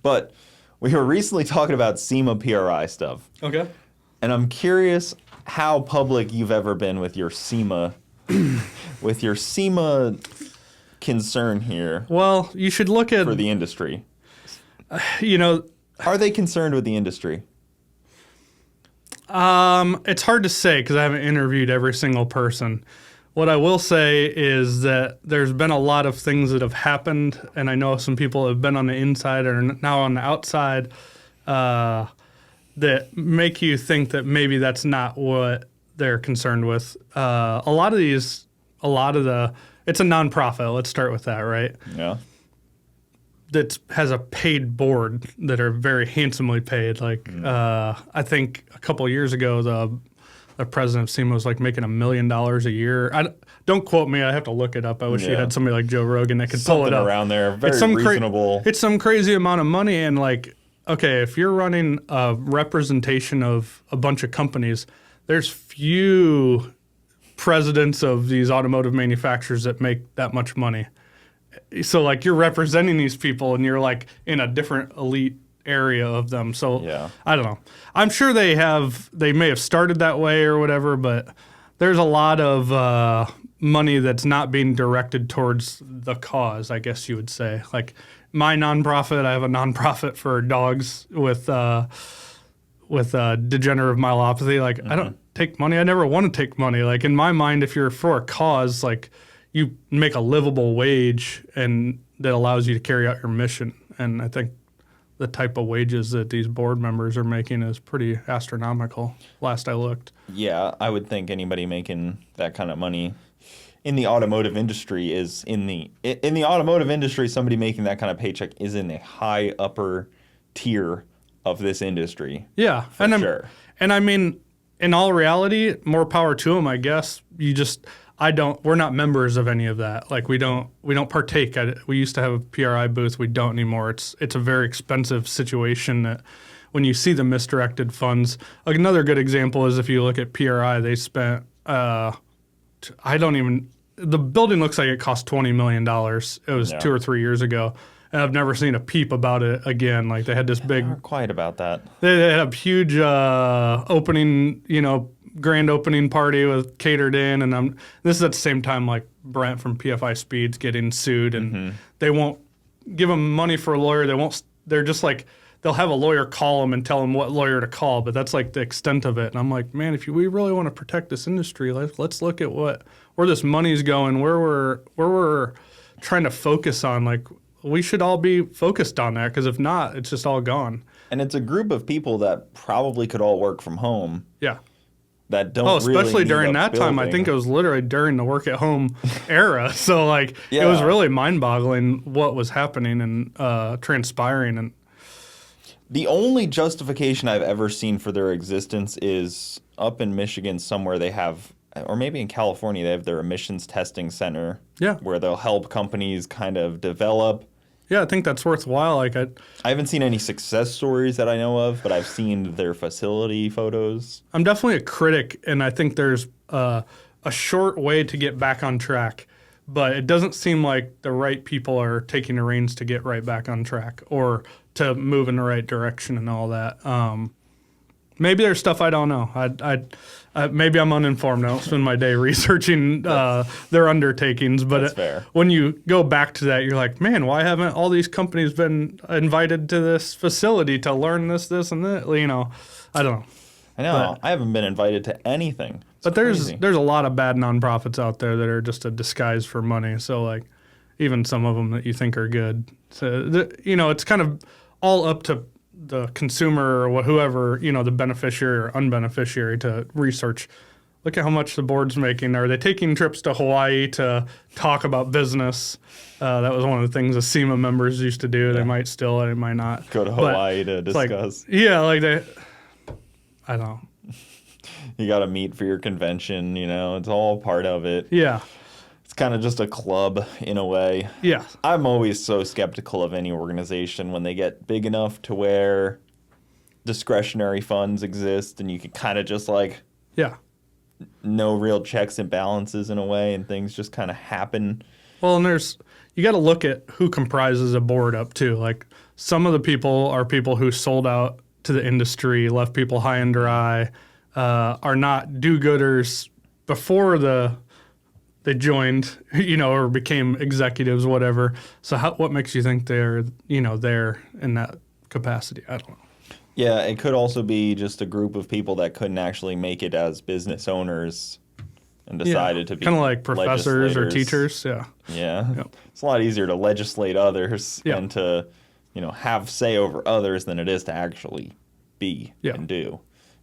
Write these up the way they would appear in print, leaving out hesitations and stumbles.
But we were recently talking about SEMA PRI stuff. Okay. And I'm curious how public you've ever been with your SEMA concern here. Well, you should look at for the industry. Are they concerned with the industry? It's hard to say because I haven't interviewed every single person. What I will say is that there's been a lot of things that have happened, and I know some people have been on the inside or now on the outside that make you think that maybe that's not what they're concerned with. It's a nonprofit. Let's start with that, right? Yeah. That has a paid board that are very handsomely paid. I think a couple of years ago, the president of SEMA was making $1 million a year. Don't quote me. I have to look it up. I wish you had somebody like Joe Rogan that could pull it up. Around there, very reasonable. It's some crazy amount of money, and okay, if you're running a representation of a bunch of companies, there's few presidents of these automotive manufacturers that make that much money. So you're representing these people, and you're in a different elite area of them. So yeah. I don't know. I'm sure they may have started that way or whatever, but there's a lot of money that's not being directed towards the cause, I guess you would say. My nonprofit, I have a nonprofit for dogs with degenerative myelopathy. I don't take money. I never want to take money. In my mind, if you're for a cause, you make a livable wage and that allows you to carry out your mission. And I think the type of wages that these board members are making is pretty astronomical, last I looked. Yeah, I would think anybody making that kind of money in the automotive industry somebody making that kind of paycheck is in the high upper tier of this industry. Yeah, for sure. And I mean, in all reality, more power to them, I guess. We're not members of any of that. We don't partake. We used to have a PRI booth. We don't anymore. It's a very expensive situation that when you see the misdirected funds. Another good example is if you look at PRI, they spent, the building looks like it cost $20 million. It was 2 or 3 years ago. And I've never seen a peep about it again. They had this big. They weren't quiet about that. They had a huge opening, grand opening party with catered in, and this is at the same time Brent from PFI Speed's getting sued, and they won't give him money for a lawyer. They're just they'll have a lawyer call them and tell them what lawyer to call, but that's the extent of it. And I'm man, if we really want to protect this industry, let's look at where this money's going, where we're trying to focus on. We should all be focused on that, because if not, it's just all gone. And it's a group of people that probably could all work from home. Yeah. That don't especially really during that building. time. I think it was literally during the work at home era. So it was really mind-boggling what was happening and transpiring. And the only justification I've ever seen for their existence is up in Michigan somewhere they have, or maybe in California, they have their emissions testing center. Yeah. Where they'll help companies kind of develop. Yeah, I think that's worthwhile. I haven't seen any success stories that I know of, but I've seen their facility photos. I'm definitely a critic, and I think there's a short way to get back on track, but it doesn't seem like the right people are taking the reins to get right back on track or to move in the right direction and all that. Maybe there's stuff I don't know. Maybe I'm uninformed. I don't spend my day researching their undertakings. But that's fair. When you go back to that, you're man, why haven't all these companies been invited to this facility to learn this, and that? I don't know. I know. I haven't been invited to anything. But there's a lot of bad nonprofits out there that are just a disguise for money. So even some of them that you think are good. So it's kind of all up to the consumer or whoever, the beneficiary or unbeneficiary to research. Look at how much the board's making. Are they taking trips to Hawaii to talk about business? That was one of the things the SEMA members used to do. Yeah. They might still, they might not. Go to Hawaii to discuss. I don't know. You got to meet for your convention, it's all part of it. Yeah. It's kind of just a club in a way. Yeah. I'm always so skeptical of any organization when they get big enough to where discretionary funds exist and you can kind of just no real checks and balances in a way and things just kind of happen. Well, and you got to look at who comprises a board up too. some of the people are people who sold out to the industry, left people high and dry, are not do-gooders before they joined, or became executives, whatever. So what makes you think they're, there in that capacity? I don't know. Yeah, it could also be just a group of people that couldn't actually make it as business owners and decided to be kind of like professors or teachers. Yeah. Yeah. Yep. It's a lot easier to legislate others Yep. and to, have say over others than it is to actually be Yep. and do.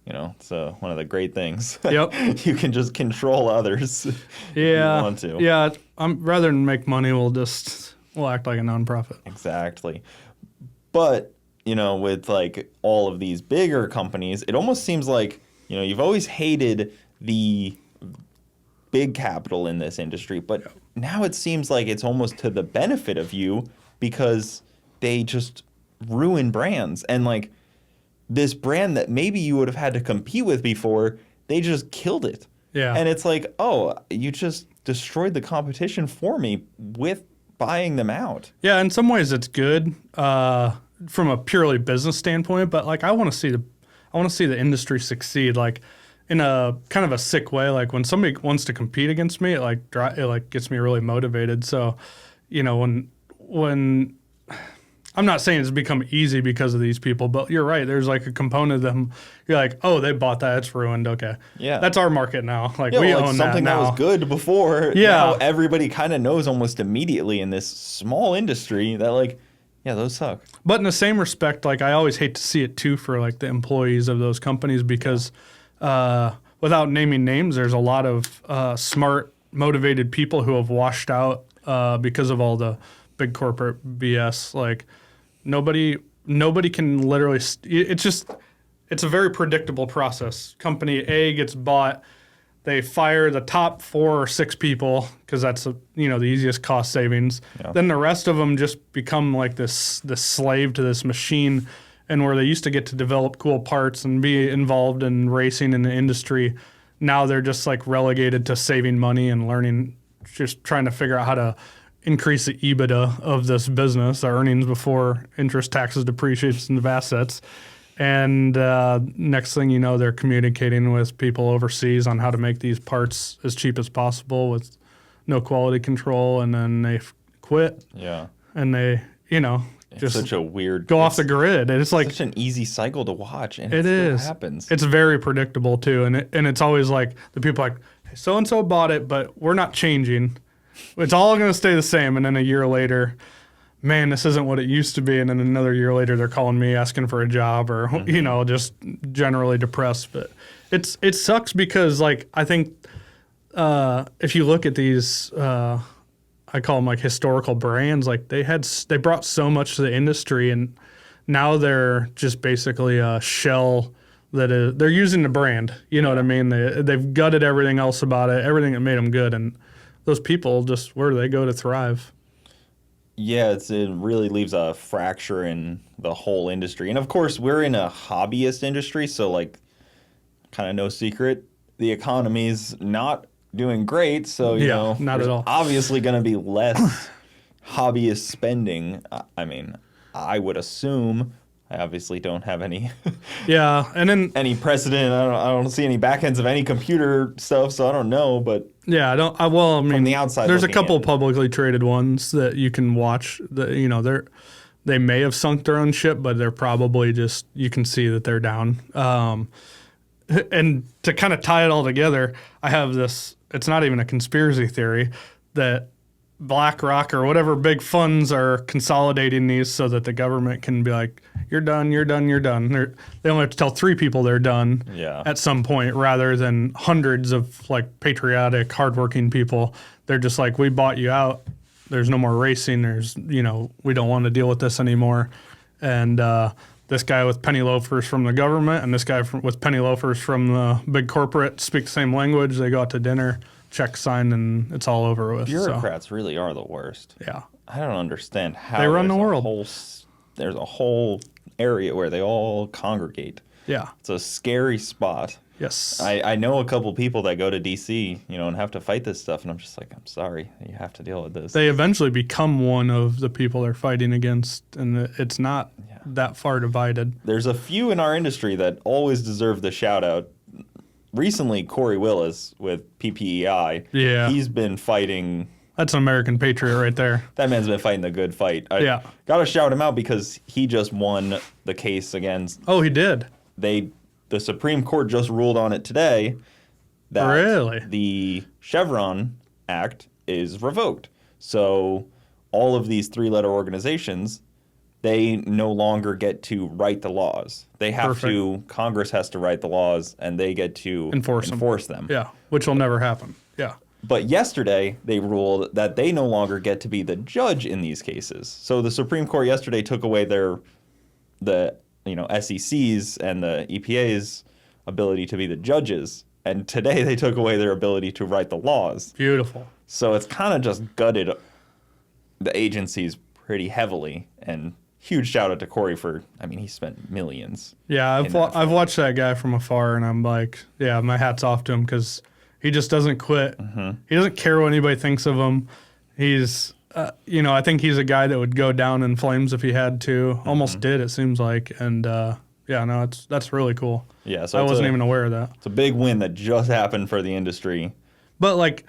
It's one of the great things. Yep. You can just control others if Yeah. you want to. Yeah. Rather than make money, we'll act like a nonprofit. Exactly. But, with like all of these bigger companies, it almost seems like, you've always hated the big capital in this industry, but now it seems like it's almost to the benefit of you because they just ruin brands. And like this brand that maybe you would have had to compete with before, they just killed it. Yeah. And it's like, oh, you just destroyed the competition for me with buying them out. Yeah, in some ways it's good from a purely business standpoint, but like I want to see the industry succeed, like in a kind of a sick way. Like when somebody wants to compete against me, it gets me really motivated. So, when I'm not saying it's become easy because of these people, but you're right. There's like a component of them. You're like, oh, they bought that. It's ruined. Okay. Yeah. That's our market now. Like Yeah, we well, like own something that now. that was good before. Yeah. Now everybody kind of knows almost immediately in this small industry that like, yeah, those suck. But in the same respect, like I always hate to see it too for like the employees of those companies because without naming names, there's a lot of smart, motivated people who have washed out because of all the big corporate BS. Like nobody can literally. It's a very predictable process. Company A gets bought. They fire the top 4 or 6 people because that's the easiest cost savings. Yeah. Then the rest of them just become like this slave to this machine, and where they used to get to develop cool parts and be involved in racing in the industry, now they're just like relegated to saving money and learning, just trying to figure out how to increase the EBITDA of this business, the earnings before interest, taxes, depreciation of assets. And next thing you know, they're communicating with people overseas on how to make these parts as cheap as possible with no quality control, and then they quit. Yeah. And they, It's just such a weird go off the grid. And it's like such an easy cycle to watch, and it still is. happens. It's very predictable too, and it's always like the people like so and so bought it, but we're not changing. It's all going to stay the same. And then a year later, man, this isn't what it used to be. And then another year later, they're calling me asking for a job, or just generally depressed. But it sucks because like I think if you look at these. I call them like historical brands. Like they brought so much to the industry, and now they're just basically a shell they're using the brand. You know what I mean? They've gutted everything else about it, everything that made them good, and those people just where do they go to thrive? Yeah, it really leaves a fracture in the whole industry, and of course we're in a hobbyist industry, so like, kind of no secret, the economy's not doing great, so not at all. Obviously going to be less hobbyist spending. I mean, I would assume. I obviously don't have any. Yeah, and then any precedent. I don't see any backends of any computer stuff, so I don't know. But yeah, I mean, from the outside, there's a couple publicly traded ones that you can watch. That they may have sunk their own ship, but they're probably just you can see that they're down. And to kind of tie it all together, I have this. It's not even a conspiracy theory that BlackRock or whatever big funds are consolidating these so that the government can be like, you're done, you're done, you're done. They only have to tell 3 people they're done at some point rather than hundreds of like patriotic, hardworking people. They're just like, we bought you out. There's no more racing. We don't want to deal with this anymore. And this guy with penny loafers from the government and this guy with penny loafers from the big corporate speak the same language. They go out to dinner, check signed, and it's all over with. Bureaucrats really are the worst. Yeah. I don't understand how they run the world. There's a whole area where they all congregate. Yeah. It's a scary spot. Yes. I know a couple people that go to DC, and have to fight this stuff, and I'm just like, I'm sorry, you have to deal with this. They eventually become one of the people they're fighting against, and it's not that far divided. There's a few in our industry that always deserve the shout out. Recently, Corey Willis with PPEI. Yeah. He's been fighting. That's an American patriot right there. That man's been fighting the good fight. Yeah. Got to shout him out because he just won the case against. Oh, he did? The Supreme Court just ruled on it today that really? The Chevron Act is revoked. So all of these three-letter organizations, they no longer get to write the laws. They have to, Congress has to write the laws, and they get to enforce them. Yeah, which will never happen. Yeah. But yesterday, they ruled that they no longer get to be the judge in these cases. So the Supreme Court yesterday took away the SEC's and the EPA's ability to be the judges. And today they took away their ability to write the laws. Beautiful. So it's kind of just gutted the agencies pretty heavily. And huge shout out to Corey he spent millions. Yeah, I've watched that guy from afar, and I'm like, yeah, my hat's off to him because he just doesn't quit. Mm-hmm. He doesn't care what anybody thinks of him. He's... I think he's a guy that would go down in flames if he had to. Almost did, it seems like. And that's really cool. Yeah, so I wasn't even aware of that. It's a big win that just happened for the industry. But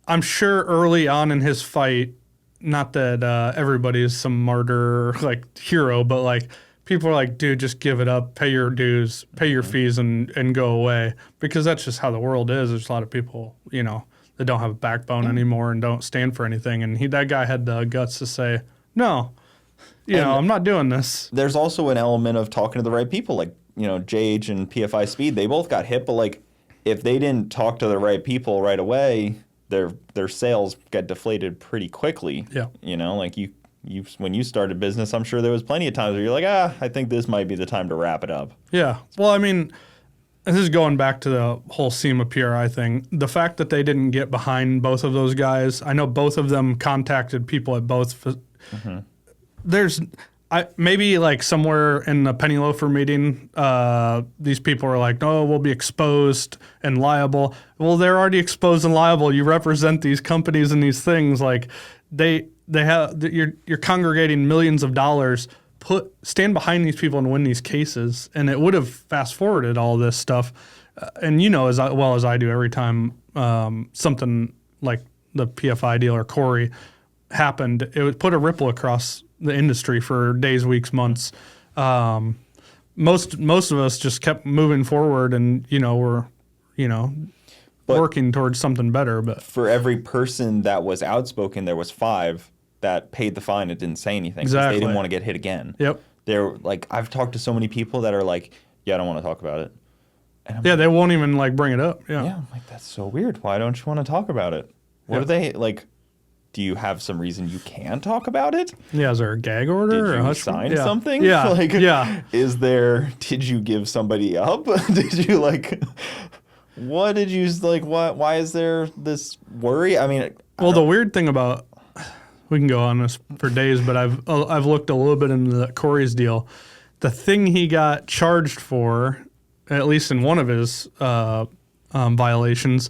I'm sure early on in his fight, not that everybody is some martyr hero, but people are like, dude, just give it up, pay your dues, pay your fees, and go away, because that's just how the world is. There's a lot of people, that don't have a backbone anymore and don't stand for anything. And that guy had the guts to say, no, I'm not doing this. There's also an element of talking to the right people. JH and PFI Speed, they both got hit, but if they didn't talk to the right people right away, their sales get deflated pretty quickly. Yeah. You when you started business, I'm sure there was plenty of times where you're like, I think this might be the time to wrap it up. Yeah. Well, this is going back to the whole SEMA PRI thing. The fact that they didn't get behind both of those guys, I know both of them contacted people at both. Mm-hmm. There's maybe somewhere in the penny loafer meeting, these people are like, "No, we'll be exposed and liable." Well, they're already exposed and liable. You represent these companies and these things. They have you're congregating millions of dollars. Stand behind these people and win these cases, and it would have fast forwarded all this stuff. And as well as I do, every time something like the PFI deal or Corey happened, it would put a ripple across the industry for days, weeks, months. Most of us just kept moving forward, and we're working towards something better. But for every person that was outspoken, there was 5 that paid the fine and didn't say anything. Exactly. They didn't want to get hit again. Yep. They're I've talked to so many people that are like, yeah, I don't want to talk about it. And they won't even bring it up. Yeah. Yeah, I'm like, that's so weird. Why don't you want to talk about it? What are they do you have some reason you can talk about it? Yeah, is there a gag order? Did you sign something? Yeah. Did you give somebody up? Did you what did you why is there this worry? The weird thing about, we can go on this for days, but I've looked a little bit into the Corey's deal. The thing he got charged for, at least in one of his violations,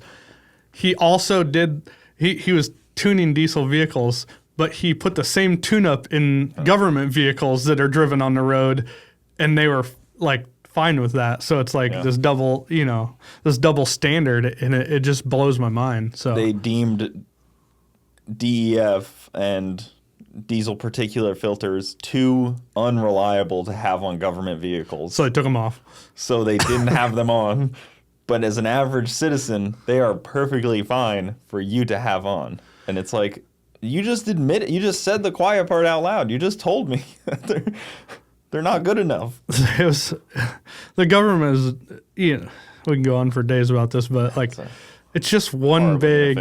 he also did. He was tuning diesel vehicles, but he put the same tune-up in government vehicles that are driven on the road, and they were fine with that. So it's this double standard, and it just blows my mind. So they deemed DEF and diesel particulate filters too unreliable to have on government vehicles. So they took them off. So they didn't have them on. But as an average citizen, they are perfectly fine for you to have on. And it's you just admit it. You just said the quiet part out loud. You just told me they're not good enough. The government is, we can go on for days about this, but it's just one big.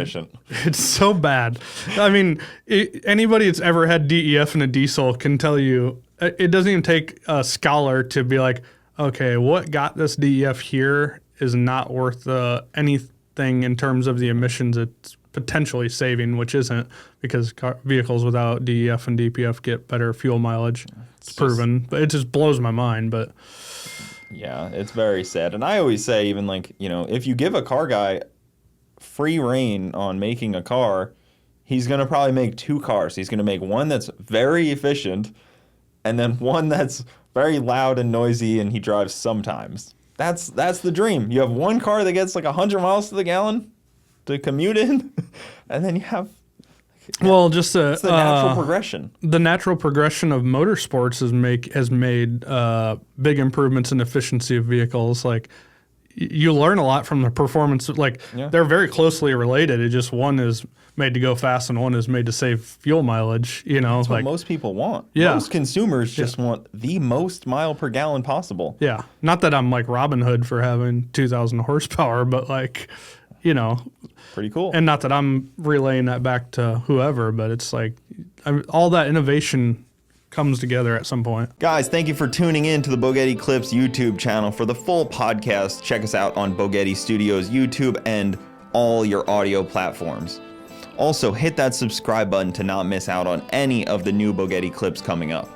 It's so bad. Anybody that's ever had DEF in a diesel can tell you it doesn't even take a scholar to be like, okay, what got this DEF here is not worth anything in terms of the emissions it's potentially saving, which isn't, because vehicles without DEF and DPF get better fuel mileage. It's proven, but it just blows my mind. But Yeah, it's very sad. And I always say, even like, if you give a car guy free reign on making a car, he's going to probably make 2 cars. He's going to make one that's very efficient and then one that's very loud and noisy and he drives sometimes. That's the dream. You have one car that gets like 100 miles to the gallon to commute in, and then you have... Well, just it's the natural progression. The natural progression of motorsports has made big improvements in efficiency of vehicles. Like, you learn a lot from the performance. Like, they're very closely related. It just one is made to go fast and one is made to save fuel mileage. That's what most people want. Yeah. Most consumers just want the most mile per gallon possible. Yeah. Not that I'm like Robin Hood for having 2,000 horsepower, but like, pretty cool. And not that I'm relaying that back to whoever, but it's like all that innovation comes together at some point. Guys, thank you for tuning in to the Bogetti Clips YouTube channel. For the full podcast, check us out on Bogetti Studios YouTube and all your audio platforms. Also, hit that subscribe button to not miss out on any of the new Bogetti Clips coming up.